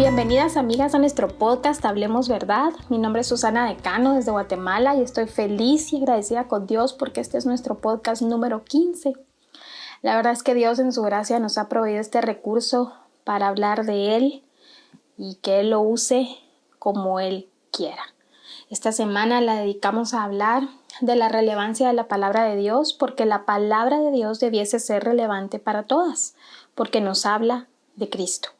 Bienvenidas amigas a nuestro podcast Hablemos Verdad. Mi nombre es Susana Decano desde Guatemala y estoy feliz y agradecida con Dios porque este es nuestro podcast número 15. La verdad es que Dios en su gracia nos ha proveído este recurso para hablar de Él y que Él lo use como Él quiera. Esta semana la dedicamos a hablar de la relevancia de la palabra de Dios porque la palabra de Dios debiese ser relevante para todas porque nos habla de Cristo.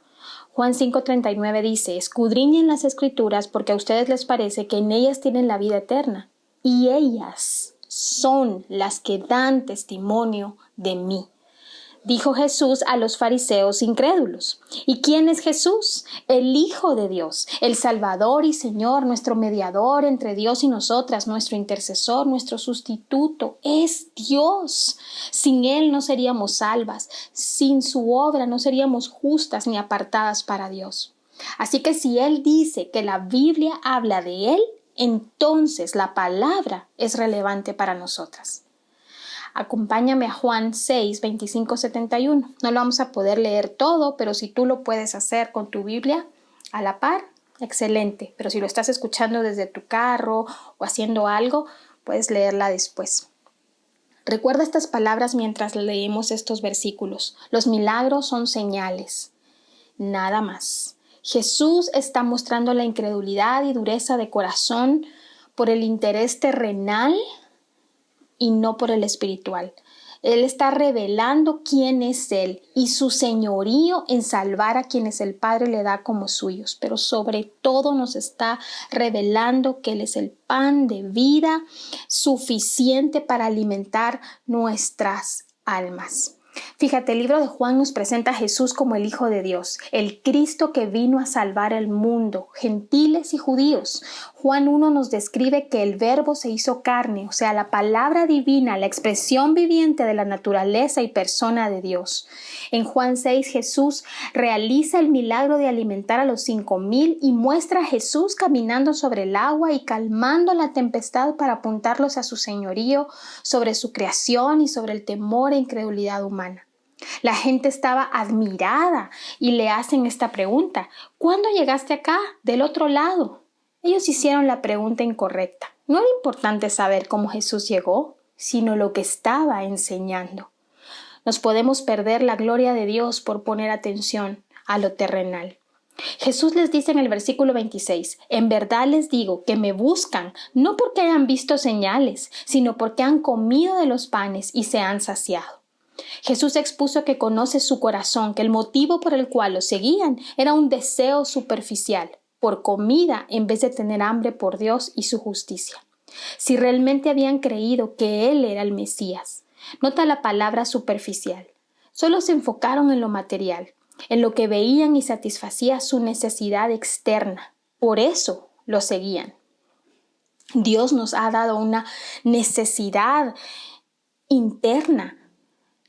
Juan 5:39 dice: escudriñen las Escrituras porque a ustedes les parece que en ellas tienen la vida eterna y ellas son las que dan testimonio de mí. Dijo Jesús a los fariseos incrédulos. ¿Y quién es Jesús? El Hijo de Dios, el Salvador y Señor, nuestro mediador entre Dios y nosotras, nuestro intercesor, nuestro sustituto. Es Dios. Sin Él no seríamos salvas. Sin su obra no seríamos justas ni apartadas para Dios. Así que si Él dice que la Biblia habla de Él, entonces la palabra es relevante para nosotras. Acompáñame a Juan 6, 25, 71. No lo vamos a poder leer todo, pero si tú lo puedes hacer con tu Biblia a la par, excelente. Pero si lo estás escuchando desde tu carro o haciendo algo, puedes leerla después. Recuerda estas palabras mientras leemos estos versículos. Los milagros son señales, nada más. Jesús está mostrando la incredulidad y dureza de corazón por el interés terrenal y no por el espiritual. Él está revelando quién es Él y su señorío en salvar a quienes el Padre le da como suyos, pero sobre todo nos está revelando que Él es el pan de vida suficiente para alimentar nuestras almas. Fíjate, el libro de Juan nos presenta a Jesús como el Hijo de Dios, el Cristo que vino a salvar el mundo, gentiles y judíos. Juan 1 nos describe que el Verbo se hizo carne, o sea, la palabra divina, la expresión viviente de la naturaleza y persona de Dios. En Juan 6, Jesús realiza el milagro de alimentar a los 5,000 y muestra a Jesús caminando sobre el agua y calmando la tempestad para apuntarlos a su señorío sobre su creación y sobre el temor e incredulidad humana. La gente estaba admirada y le hacen esta pregunta: ¿cuándo llegaste acá, del otro lado? Ellos hicieron la pregunta incorrecta. No era importante saber cómo Jesús llegó, sino lo que estaba enseñando. Nos podemos perder la gloria de Dios por poner atención a lo terrenal. Jesús les dice en el versículo 26, en verdad les digo que me buscan no porque hayan visto señales, sino porque han comido de los panes y se han saciado. Jesús expuso que conoce su corazón, que el motivo por el cual lo seguían era un deseo superficial, por comida en vez de tener hambre por Dios y su justicia. Si realmente habían creído que Él era el Mesías, nota la palabra superficial, solo se enfocaron en lo material, en lo que veían y satisfacía su necesidad externa. Por eso lo seguían. Dios nos ha dado una necesidad interna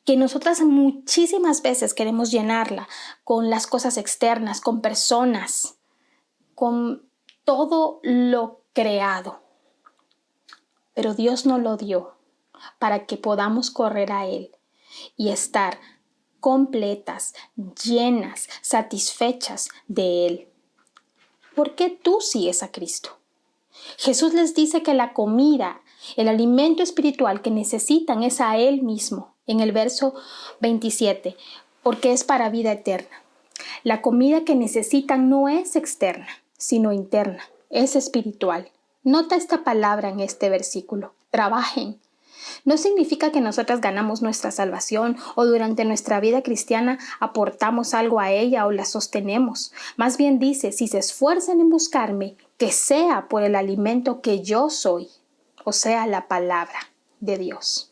que nosotras muchísimas veces queremos llenarla con las cosas externas, con personas, con todo lo creado. Pero Dios nos lo dio para que podamos correr a Él y estar completas, llenas, satisfechas de Él. ¿Por qué tú sigues a Cristo? Jesús les dice que la comida, el alimento espiritual que necesitan es a Él mismo. En el verso 27, porque es para vida eterna. La comida que necesitan no es externa, sino interna, es espiritual. Nota esta palabra en este versículo, trabajen. No significa que nosotras ganamos nuestra salvación o durante nuestra vida cristiana aportamos algo a ella o la sostenemos. Más bien dice, si se esfuerzan en buscarme, que sea por el alimento que yo soy, o sea, la palabra de Dios.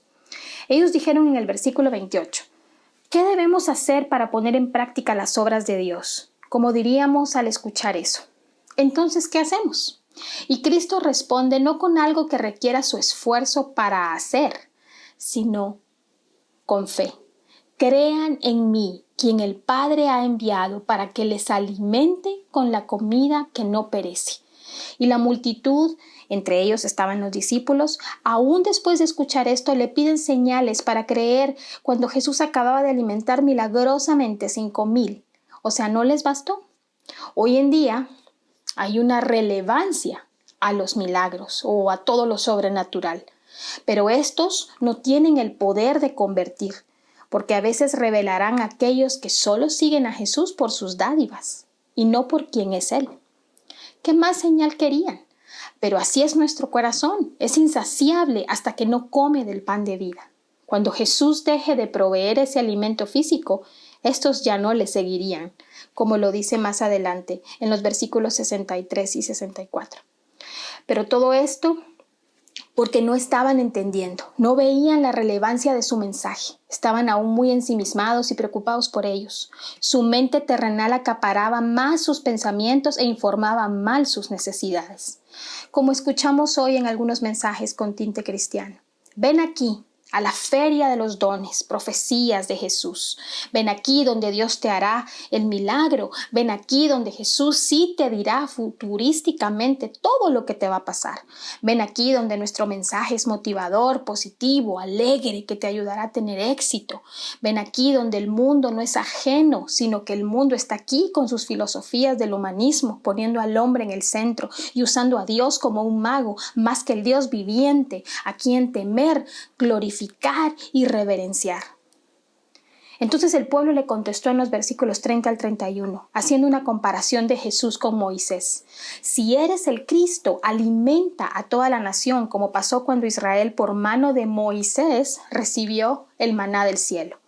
Ellos dijeron en el versículo 28, ¿qué debemos hacer para poner en práctica las obras de Dios? Como diríamos al escuchar eso. Entonces, ¿qué hacemos? Y Cristo responde no con algo que requiera su esfuerzo para hacer, sino con fe. Crean en mí, quien el Padre ha enviado para que les alimente con la comida que no perece. Y la multitud, entre ellos estaban los discípulos, aún después de escuchar esto le piden señales para creer cuando Jesús acababa de alimentar milagrosamente 5,000. O sea, ¿no les bastó? Hoy en día hay una relevancia a los milagros o a todo lo sobrenatural, pero estos no tienen el poder de convertir, porque a veces revelarán a aquellos que solo siguen a Jesús por sus dádivas y no por quién es Él. ¿Qué más señal querían? Pero así es nuestro corazón, es insaciable hasta que no come del pan de vida. Cuando Jesús deje de proveer ese alimento físico, estos ya no le seguirían, como lo dice más adelante en los versículos 63 y 64. Pero todo esto porque no estaban entendiendo, no veían la relevancia de su mensaje, estaban aún muy ensimismados y preocupados por ellos. Su mente terrenal acaparaba más sus pensamientos e informaba mal sus necesidades. Como escuchamos hoy en algunos mensajes con tinte cristiano. Ven aquí a la feria de los dones, profecías de Jesús. Ven aquí donde Dios te hará el milagro. Ven aquí donde Jesús sí te dirá futurísticamente todo lo que te va a pasar. Ven aquí donde nuestro mensaje es motivador, positivo, alegre, que te ayudará a tener éxito. Ven aquí donde el mundo no es ajeno, sino que el mundo está aquí con sus filosofías del humanismo, poniendo al hombre en el centro y usando a Dios como un mago, más que el Dios viviente, a quien temer, glorificar y reverenciar. Entonces el pueblo le contestó en los versículos 30 al 31, haciendo una comparación de Jesús con Moisés. Si eres el Cristo, alimenta a toda la nación, como pasó cuando Israel por mano de Moisés recibió el maná del cielo.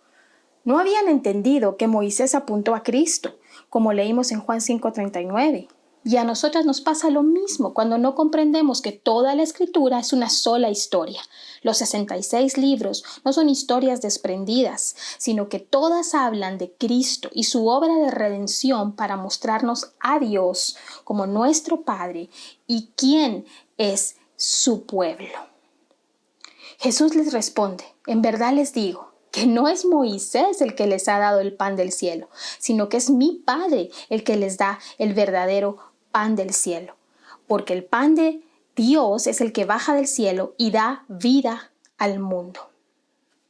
No habían entendido que Moisés apuntó a Cristo, como leímos en Juan 5:39. Y a nosotras nos pasa lo mismo cuando no comprendemos que toda la Escritura es una sola historia. Los 66 libros no son historias desprendidas, sino que todas hablan de Cristo y su obra de redención para mostrarnos a Dios como nuestro Padre y quién es su pueblo. Jesús les responde, en verdad les digo, que no es Moisés el que les ha dado el pan del cielo, sino que es mi Padre el que les da el verdadero pan del cielo. Porque el pan de Dios es el que baja del cielo y da vida al mundo.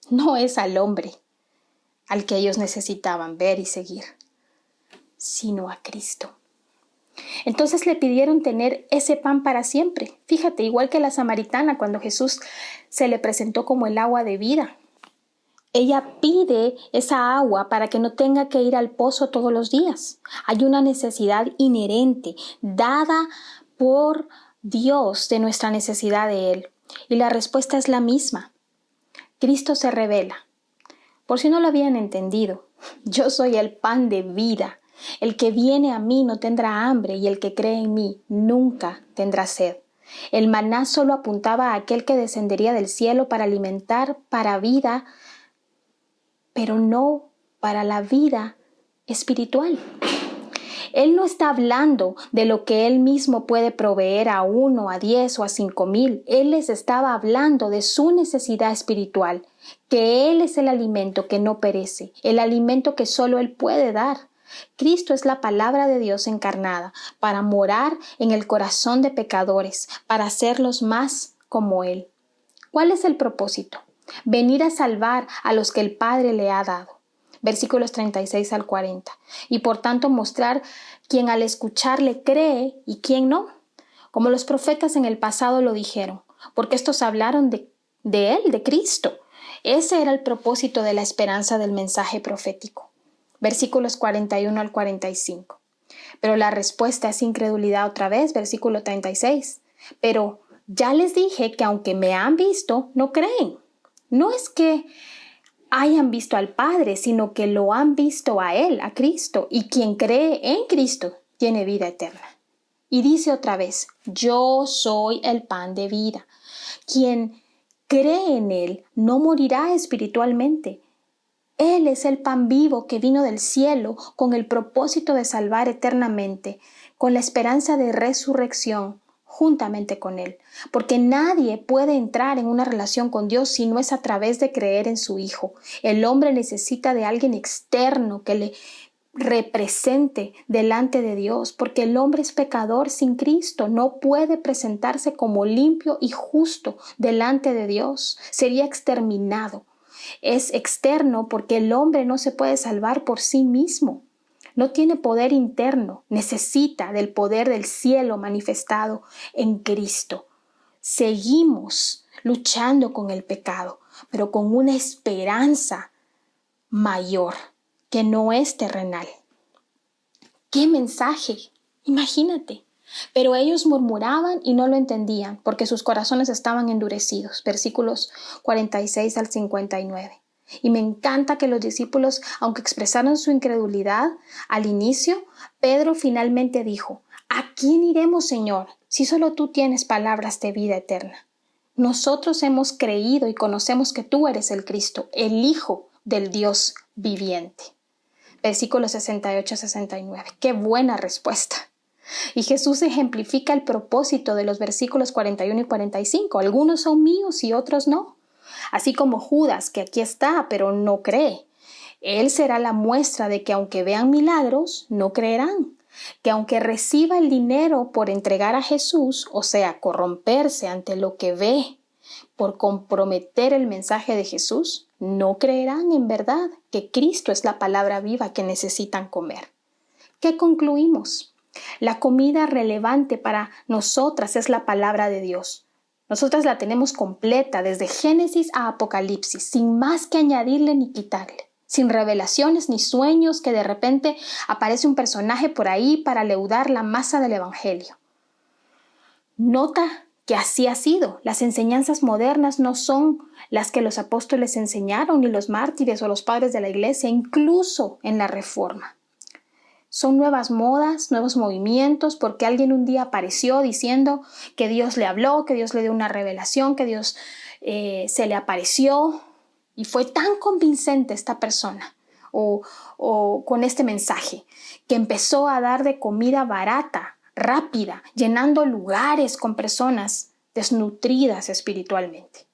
No es al hombre al que ellos necesitaban ver y seguir, sino a Cristo. Entonces le pidieron tener ese pan para siempre. Fíjate, igual que la samaritana cuando Jesús se le presentó como el agua de vida. Ella pide esa agua para que no tenga que ir al pozo todos los días. Hay una necesidad inherente, dada por Dios de nuestra necesidad de Él. Y la respuesta es la misma. Cristo se revela. Por si no lo habían entendido, yo soy el pan de vida. El que viene a mí no tendrá hambre y el que cree en mí nunca tendrá sed. El maná solo apuntaba a aquel que descendería del cielo para alimentar para vida, pero no para la vida espiritual. Él no está hablando de lo que Él mismo puede proveer a 1, a 10 o a 5,000. Él les estaba hablando de su necesidad espiritual, que Él es el alimento que no perece, el alimento que solo Él puede dar. Cristo es la palabra de Dios encarnada para morar en el corazón de pecadores, para hacerlos más como Él. ¿Cuál es el propósito? Venir a salvar a los que el Padre le ha dado. Versículos 36 al 40. Y por tanto mostrar quién al escucharle cree y quién no, como los profetas en el pasado lo dijeron, porque estos hablaron de Él, de Cristo. Ese era el propósito de la esperanza del mensaje profético. Versículos 41 al 45. Pero la respuesta es incredulidad otra vez, versículo 36. Pero ya les dije que aunque me han visto, no creen. No es que hayan visto al Padre, sino que lo han visto a Él, a Cristo, y quien cree en Cristo tiene vida eterna. Y dice otra vez, yo soy el pan de vida. Quien cree en Él no morirá espiritualmente. Él es el pan vivo que vino del cielo con el propósito de salvar eternamente, con la esperanza de resurrección juntamente con Él, porque nadie puede entrar en una relación con Dios si no es a través de creer en su Hijo. El hombre necesita de alguien externo que le represente delante de Dios, porque el hombre es pecador sin Cristo, no puede presentarse como limpio y justo delante de Dios, sería exterminado. Es externo porque el hombre no se puede salvar por sí mismo. no tiene poder interno, necesita del poder del cielo manifestado en Cristo. Seguimos luchando con el pecado, pero con una esperanza mayor que no es terrenal. ¡Qué mensaje! Imagínate. Pero ellos murmuraban y no lo entendían, porque sus corazones estaban endurecidos. Versículos 46 al 59. Y me encanta que los discípulos, aunque expresaron su incredulidad al inicio, Pedro finalmente dijo: ¿A quién iremos, Señor, si solo tú tienes palabras de vida eterna? Nosotros hemos creído y conocemos que tú eres el Cristo, el Hijo del Dios viviente. Versículos 68-69. ¡Qué buena respuesta! Y Jesús ejemplifica el propósito de los versículos 41 y 45. Algunos son míos y otros no. Así como Judas, que aquí está, pero no cree. Él será la muestra de que aunque vean milagros, no creerán. Que aunque reciba el dinero por entregar a Jesús, o sea, corromperse ante lo que ve, por comprometer el mensaje de Jesús, no creerán en verdad que Cristo es la palabra viva que necesitan comer. ¿Qué concluimos? La comida relevante para nosotras es la palabra de Dios. Nosotras la tenemos completa desde Génesis a Apocalipsis, sin más que añadirle ni quitarle, sin revelaciones ni sueños que de repente aparece un personaje por ahí para leudar la masa del Evangelio. Nota que así ha sido. Las enseñanzas modernas no son las que los apóstoles enseñaron, ni los mártires o los padres de la iglesia, incluso en la Reforma. Son nuevas modas, nuevos movimientos, porque alguien un día apareció diciendo que Dios le habló, que Dios le dio una revelación, que Dios se le apareció. Y fue tan convincente esta persona o con este mensaje que empezó a dar de comida barata, rápida, llenando lugares con personas desnutridas espiritualmente.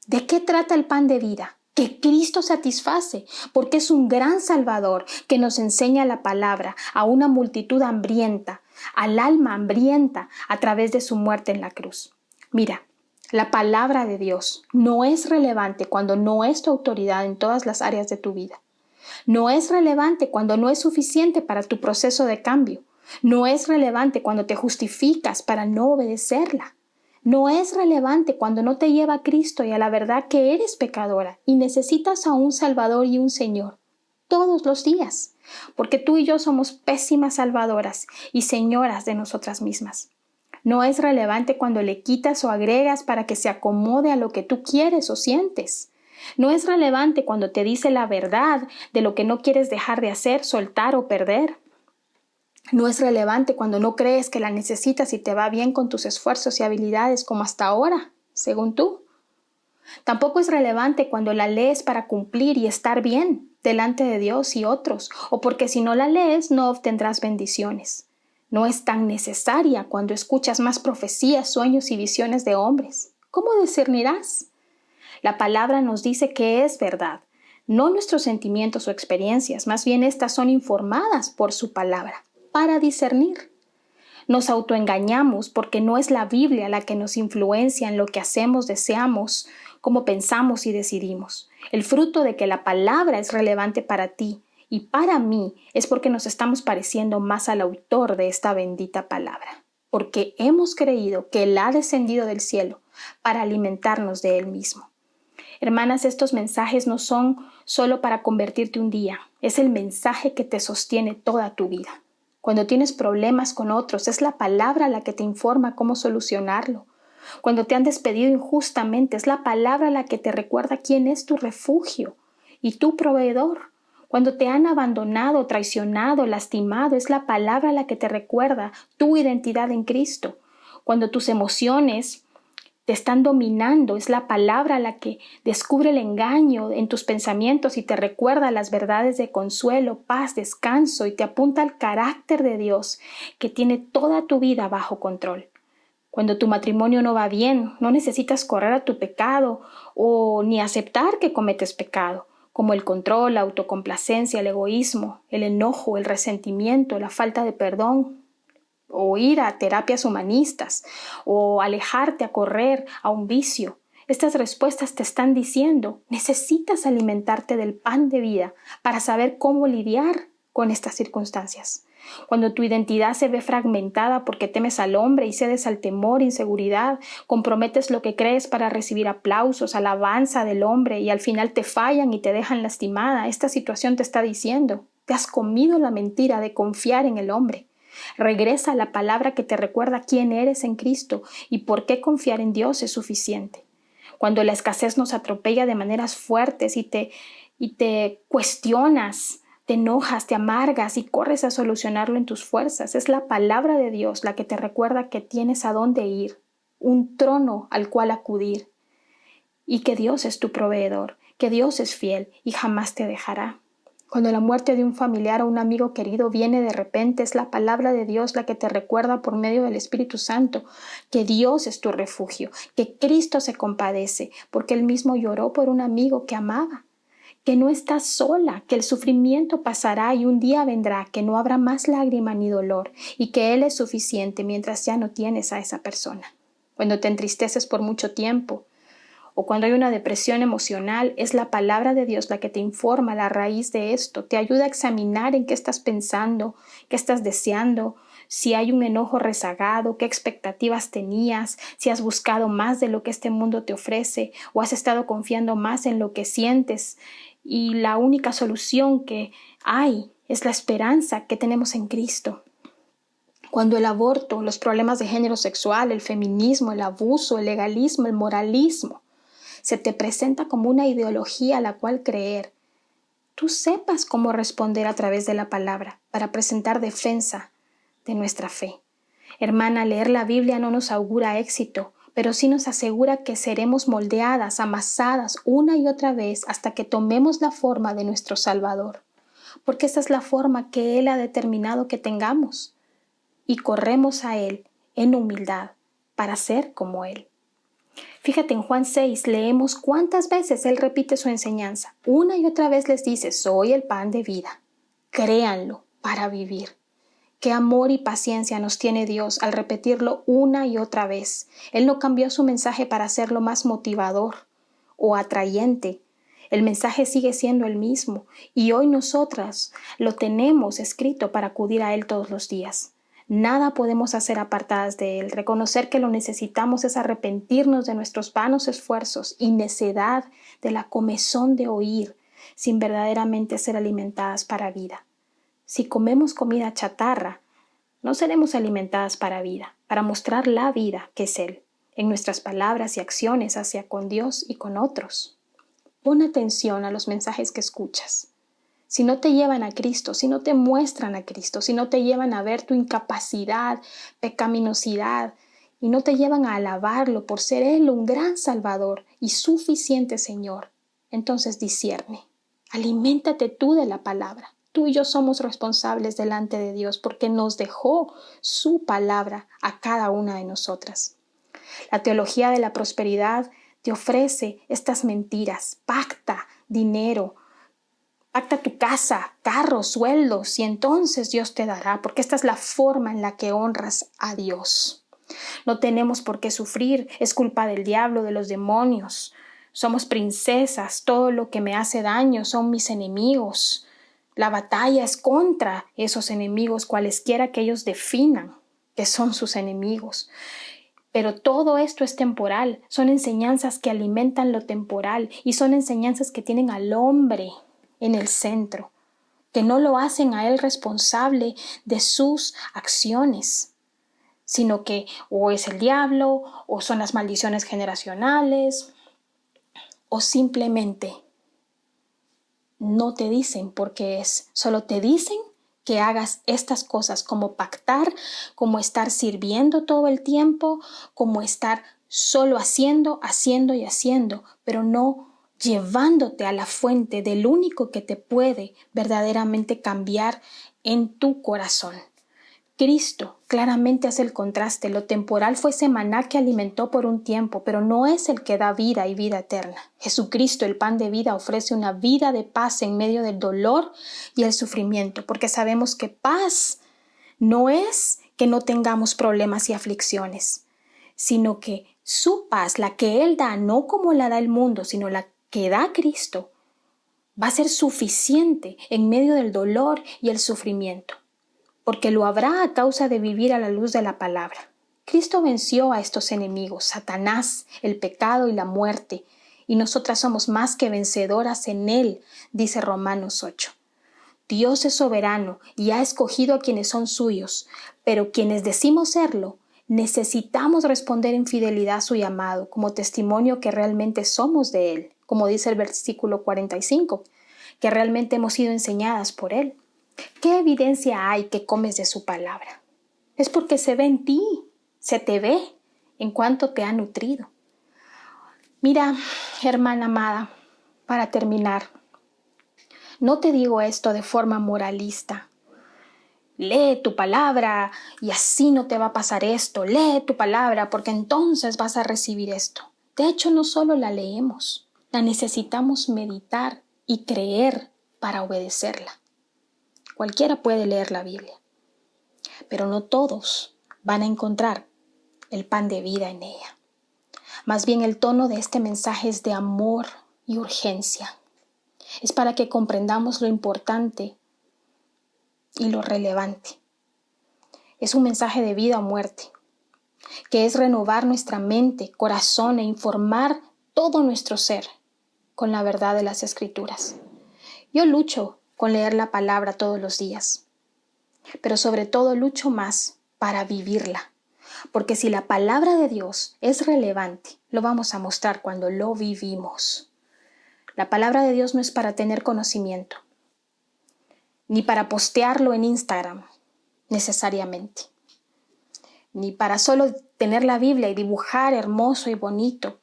¿De qué trata el pan de vida? Que Cristo satisface, porque es un gran Salvador que nos enseña la palabra a una multitud hambrienta, al alma hambrienta a través de su muerte en la cruz. Mira, la palabra de Dios no es relevante cuando no es tu autoridad en todas las áreas de tu vida. No es relevante cuando no es suficiente para tu proceso de cambio. No es relevante cuando te justificas para no obedecerla. No es relevante cuando no te lleva a Cristo y a la verdad que eres pecadora y necesitas a un Salvador y un Señor todos los días, porque tú y yo somos pésimas salvadoras y señoras de nosotras mismas. No es relevante cuando le quitas o agregas para que se acomode a lo que tú quieres o sientes. No es relevante cuando te dice la verdad de lo que no quieres dejar de hacer, soltar o perder. No es relevante cuando no crees que la necesitas y te va bien con tus esfuerzos y habilidades como hasta ahora, según tú. Tampoco es relevante cuando la lees para cumplir y estar bien delante de Dios y otros, o porque si no la lees no obtendrás bendiciones. No es tan necesaria cuando escuchas más profecías, sueños y visiones de hombres. ¿Cómo discernirás? La palabra nos dice que es verdad, no nuestros sentimientos o experiencias, más bien estas son informadas por su palabra, para discernir. Nos autoengañamos porque no es la Biblia la que nos influencia en lo que hacemos, deseamos, cómo pensamos y decidimos. El fruto de que la palabra es relevante para ti y para mí es porque nos estamos pareciendo más al autor de esta bendita palabra, porque hemos creído que Él ha descendido del cielo para alimentarnos de Él mismo. Hermanas, estos mensajes no son solo para convertirte un día, es el mensaje que te sostiene toda tu vida. Cuando tienes problemas con otros, es la palabra la que te informa cómo solucionarlo. Cuando te han despedido injustamente, es la palabra la que te recuerda quién es tu refugio y tu proveedor. Cuando te han abandonado, traicionado, lastimado, es la palabra la que te recuerda tu identidad en Cristo. Cuando tus emociones te están dominando, es la palabra la que descubre el engaño en tus pensamientos y te recuerda las verdades de consuelo, paz, descanso y te apunta al carácter de Dios que tiene toda tu vida bajo control. Cuando tu matrimonio no va bien, no necesitas correr a tu pecado o ni aceptar que cometes pecado, como el control, la autocomplacencia, el egoísmo, el enojo, el resentimiento, la falta de perdón, o ir a terapias humanistas, o alejarte a correr a un vicio. Estas respuestas te están diciendo, necesitas alimentarte del pan de vida para saber cómo lidiar con estas circunstancias. Cuando tu identidad se ve fragmentada porque temes al hombre y cedes al temor, inseguridad, comprometes lo que crees para recibir aplausos, alabanza del hombre y al final te fallan y te dejan lastimada, esta situación te está diciendo, te has comido la mentira de confiar en el hombre. Regresa a la palabra que te recuerda quién eres en Cristo y por qué confiar en Dios es suficiente. Cuando la escasez nos atropella de maneras fuertes y te cuestionas, te enojas, te amargas y corres a solucionarlo en tus fuerzas. Es la palabra de Dios la que te recuerda que tienes a dónde ir, un trono al cual acudir y que Dios es tu proveedor, que Dios es fiel y jamás te dejará. Cuando la muerte de un familiar o un amigo querido viene de repente, es la palabra de Dios la que te recuerda por medio del Espíritu Santo que Dios es tu refugio, que Cristo se compadece, porque Él mismo lloró por un amigo que amaba, que no estás sola, que el sufrimiento pasará y un día vendrá, que no habrá más lágrima ni dolor y que Él es suficiente mientras ya no tienes a esa persona. Cuando te entristeces por mucho tiempo o cuando hay una depresión emocional, es la palabra de Dios la que te informa la raíz de esto, te ayuda a examinar en qué estás pensando, qué estás deseando, si hay un enojo rezagado, qué expectativas tenías, si has buscado más de lo que este mundo te ofrece o has estado confiando más en lo que sientes. Y la única solución que hay es la esperanza que tenemos en Cristo. Cuando el aborto, los problemas de género sexual, el feminismo, el abuso, el legalismo, el moralismo, se te presenta como una ideología a la cual creer, tú sepas cómo responder a través de la palabra para presentar defensa de nuestra fe. Hermana, leer la Biblia no nos augura éxito, pero sí nos asegura que seremos moldeadas, amasadas una y otra vez hasta que tomemos la forma de nuestro Salvador, porque esa es la forma que Él ha determinado que tengamos y corremos a Él en humildad para ser como Él. Fíjate, en Juan 6 leemos cuántas veces Él repite su enseñanza. Una y otra vez les dice, soy el pan de vida. Créanlo para vivir. Qué amor y paciencia nos tiene Dios al repetirlo una y otra vez. Él no cambió su mensaje para hacerlo más motivador o atrayente. El mensaje sigue siendo el mismo y hoy nosotras lo tenemos escrito para acudir a Él todos los días. Nada podemos hacer apartadas de Él. Reconocer que lo necesitamos es arrepentirnos de nuestros vanos esfuerzos y necedad de la comezón de oír sin verdaderamente ser alimentadas para vida. Si comemos comida chatarra, no seremos alimentadas para vida, para mostrar la vida que es Él, en nuestras palabras y acciones hacia con Dios y con otros. Pon atención a los mensajes que escuchas. Si no te llevan a Cristo, si no te muestran a Cristo, si no te llevan a ver tu incapacidad, pecaminosidad, y no te llevan a alabarlo por ser Él un gran Salvador y suficiente Señor, entonces discierne. Aliméntate tú de la palabra. Tú y yo somos responsables delante de Dios porque nos dejó su palabra a cada una de nosotras. La teología de la prosperidad te ofrece estas mentiras. Pacta dinero, pacta tu casa, carros, sueldos y entonces Dios te dará, porque esta es la forma en la que honras a Dios. No tenemos por qué sufrir, es culpa del diablo, de los demonios. Somos princesas, todo lo que me hace daño son mis enemigos. La batalla es contra esos enemigos, cualesquiera que ellos definan que son sus enemigos. Pero todo esto es temporal, son enseñanzas que alimentan lo temporal y son enseñanzas que tienen al hombre en el centro, que no lo hacen a él responsable de sus acciones, sino que o es el diablo, o son las maldiciones generacionales, o simplemente no te dicen por qué es, solo te dicen que hagas estas cosas como pactar, como estar sirviendo todo el tiempo, como estar solo haciendo y haciendo, pero no llevándote a la fuente del único que te puede verdaderamente cambiar en tu corazón. Cristo claramente hace el contraste. Lo temporal fue ese maná que alimentó por un tiempo, pero no es el que da vida y vida eterna. Jesucristo, el pan de vida, ofrece una vida de paz en medio del dolor y el sufrimiento, porque sabemos que paz no es que no tengamos problemas y aflicciones, sino que su paz, la que Él da, no como la da el mundo, sino la que da Cristo, va a ser suficiente en medio del dolor y el sufrimiento, porque lo habrá a causa de vivir a la luz de la palabra. Cristo venció a estos enemigos, Satanás, el pecado y la muerte, y nosotras somos más que vencedoras en Él, dice Romanos 8. Dios es soberano y ha escogido a quienes son suyos, pero quienes decimos serlo, necesitamos responder en fidelidad a su llamado como testimonio que realmente somos de Él, como dice el versículo 45, que realmente hemos sido enseñadas por Él. ¿Qué evidencia hay que comes de su palabra? Es porque se ve en ti, se te ve en cuanto te ha nutrido. Mira, hermana amada, para terminar, no te digo esto de forma moralista. Lee tu palabra y así no te va a pasar esto. Lee tu palabra porque entonces vas a recibir esto. De hecho, no solo la leemos, la necesitamos meditar y creer para obedecerla. Cualquiera puede leer la Biblia, pero no todos van a encontrar el pan de vida en ella. Más bien el tono de este mensaje es de amor y urgencia. Es para que comprendamos lo importante y lo relevante. Es un mensaje de vida o muerte, que es renovar nuestra mente, corazón e informar todo nuestro ser con la verdad de las Escrituras. Yo lucho con leer la palabra todos los días, pero sobre todo lucho más para vivirla, porque si la palabra de Dios es relevante, lo vamos a mostrar cuando lo vivimos. La palabra de Dios no es para tener conocimiento, ni para postearlo en Instagram necesariamente, ni para solo tener la Biblia y dibujar hermoso y bonito.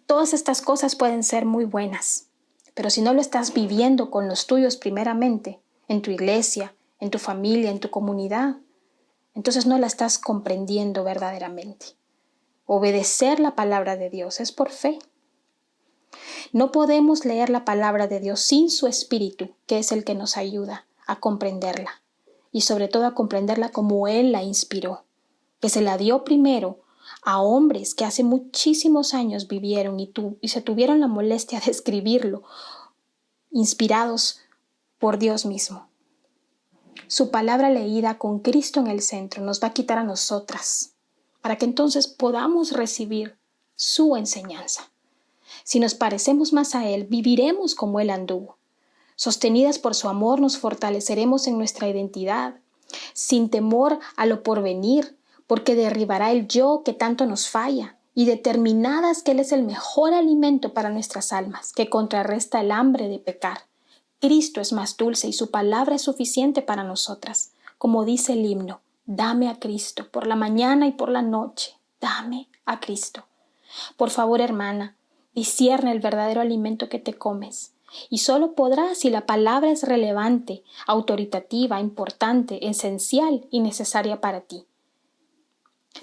Todas estas cosas pueden ser muy buenas, pero si no lo estás viviendo con los tuyos primeramente, en tu iglesia, en tu familia, en tu comunidad, entonces no la estás comprendiendo verdaderamente. Obedecer la palabra de Dios es por fe. No podemos leer la palabra de Dios sin su Espíritu, que es el que nos ayuda a comprenderla y sobre todo a comprenderla como Él la inspiró, que se la dio primero a hombres que hace muchísimos años vivieron y se tuvieron la molestia de escribirlo, inspirados por Dios mismo. Su palabra leída con Cristo en el centro nos va a quitar a nosotras, para que entonces podamos recibir su enseñanza. Si nos parecemos más a Él, viviremos como Él anduvo. Sostenidas por su amor, nos fortaleceremos en nuestra identidad, sin temor a lo porvenir, porque derribará el yo que tanto nos falla, y determinadas que Él es el mejor alimento para nuestras almas, que contrarresta el hambre de pecar. Cristo es más dulce y su palabra es suficiente para nosotras. Como dice el himno, dame a Cristo, por la mañana y por la noche, dame a Cristo. Por favor, hermana, discierne el verdadero alimento que te comes, y solo podrás si la palabra es relevante, autoritativa, importante, esencial y necesaria para ti.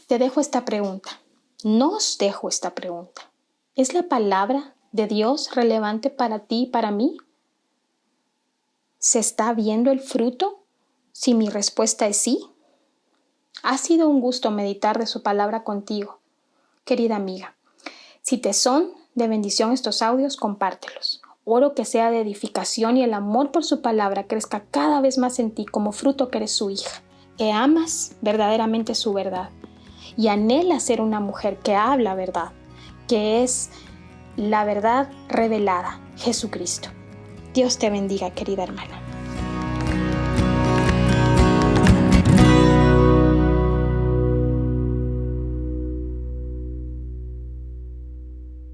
Te dejo esta pregunta. Nos dejo esta pregunta. ¿Es la palabra de Dios relevante para ti y para mí? ¿Se está viendo el fruto? Si mi respuesta es sí. Ha sido un gusto meditar de su palabra contigo, querida amiga. Si te son de bendición estos audios, compártelos. Oro que sea de edificación y el amor por su palabra crezca cada vez más en ti como fruto que eres su hija, que amas verdaderamente su verdad y anhelas ser una mujer que habla verdad, que es la verdad revelada, Jesucristo. Dios te bendiga, querida hermana.